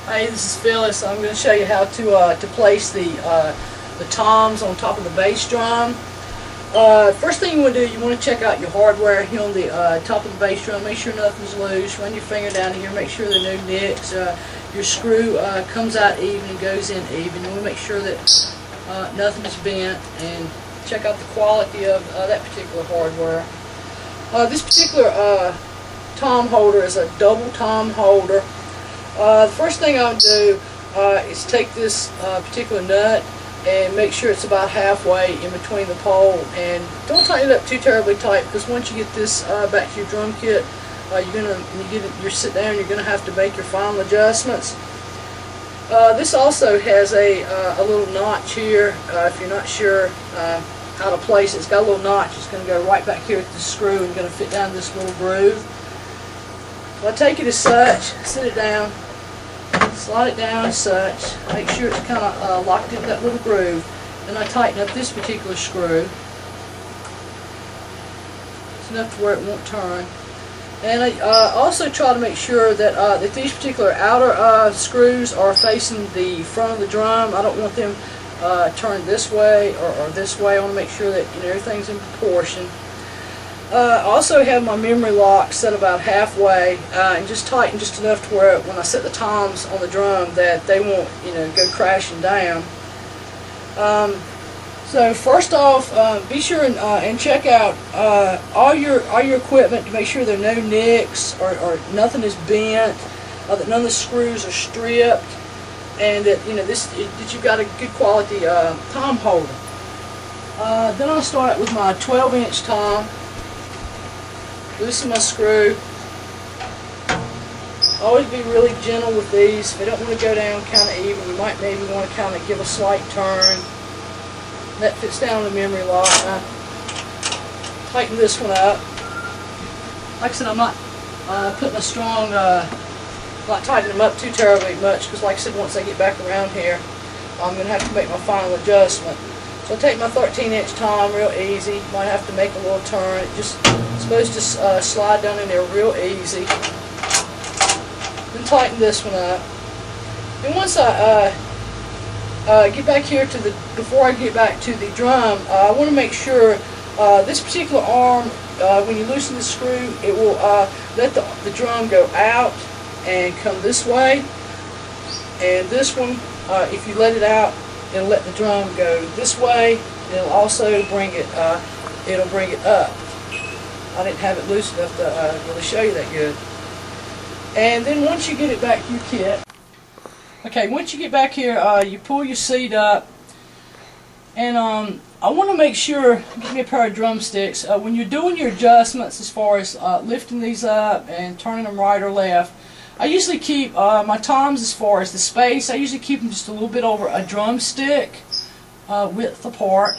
Hey, this is Phyllis. I'm going to show you how to place the toms on top of the bass drum. First thing you want to do, you want to check out your hardware here on the top of the bass drum. Make sure nothing's loose. Run your finger down here. Make sure there are no nicks. Your screw comes out even and goes in even. You want to make sure that nothing is bent, and check out the quality of that particular hardware. This particular tom holder is a double tom holder. The first thing I would do is take this particular nut and make sure it's about halfway in between the pole, and don't tighten it up too terribly tight, because once you get this back to your drum kit, you sit down, you're gonna have to make your final adjustments. This also has a little notch here. If you're not sure how to place it, it's got a little notch. It's going to go right back here at the screw and going to fit down this little groove. So I take it as such, sit it down, slide it down as such, make sure it's kind of locked in that little groove. Then I tighten up this particular screw. It's enough to where it won't turn. And I also try to make sure that that these particular outer screws are facing the front of the drum. I don't want them turned this way or this way. I want to make sure that everything's in proportion. I also have my memory lock set about halfway and just tighten just enough to where when I set the toms on the drum that they won't go crashing down. So first off, be sure and check out all your equipment to make sure there are no nicks or nothing is bent, that none of the screws are stripped, and that that you've got a good quality tom holder. Then I'll start with my 12-inch tom. Loosen my screw. Always be really gentle with these. If they don't want to go down kind of even, you might maybe want to kind of give a slight turn. That fits down the memory lock. Tighten this one up. Like I said, I'm not putting a strong, not tightening them up too terribly much, because like I said, once I get back around here, I'm going to have to make my final adjustment. So I take my 13-inch tom real easy. Might have to make a little turn. It's supposed to slide down in there real easy. Then tighten this one up. And once I get back here to before I get back to the drum, I want to make sure this particular arm, when you loosen the screw, it will let the drum go out and come this way. And this one, if you let it out, it'll let the drum go this way. It'll also bring it, up. I didn't have it loose enough to really show you that good. And then once you get it back to your kit, okay, once you get back here, you pull your seat up, and I want to make sure, give me a pair of drumsticks, when you're doing your adjustments as far as lifting these up and turning them right or left, I usually keep my toms, as far as the space, I usually keep them just a little bit over a drumstick width apart.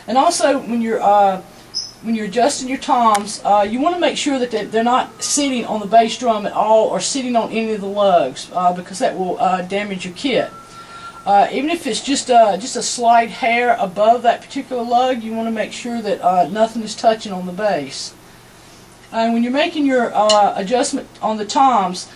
And also when you're adjusting your toms, you want to make sure that they're not sitting on the bass drum at all, or sitting on any of the lugs, because that will damage your kit. Even if it's just a slight hair above that particular lug, you want to make sure that nothing is touching on the bass. And when you're making your adjustment on the toms,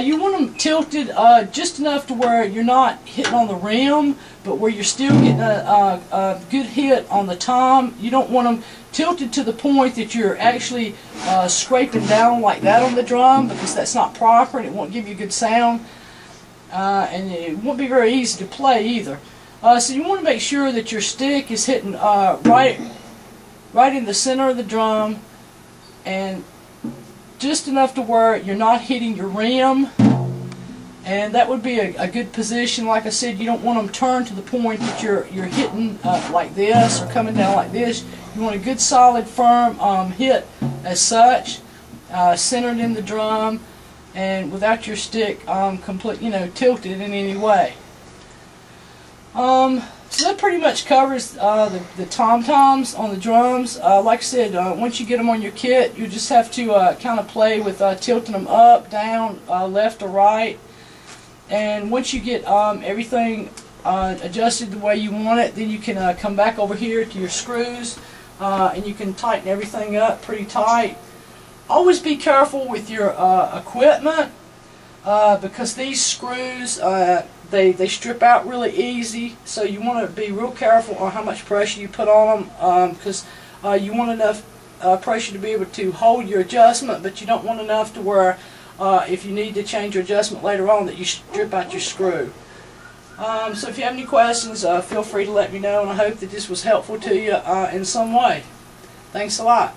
you want them tilted just enough to where you're not hitting on the rim, but where you're still getting a good hit on the tom. You don't want them tilted to the point that you're actually scraping down like that on the drum, because that's not proper and it won't give you good sound. And it won't be very easy to play either. So you want to make sure that your stick is hitting right in the center of the drum, and just enough to where you're not hitting your rim, and that would be a good position. Like I said, you don't want them turned to the point that you're hitting like this or coming down like this. You want a good solid firm hit as such, centered in the drum, and without your stick tilted in any way. So that pretty much covers the tom-toms on the drums. Like I said, once you get them on your kit, you just have to kind of play with tilting them up, down, left or right. And once you get everything adjusted the way you want it, then you can come back over here to your screws, and you can tighten everything up pretty tight. Always be careful with your equipment. because these screws, they strip out really easy, so you want to be real careful on how much pressure you put on them, because you want enough pressure to be able to hold your adjustment, but you don't want enough to where if you need to change your adjustment later on that you strip out your screw. So if you have any questions, feel free to let me know, and I hope that this was helpful to you in some way. Thanks a lot.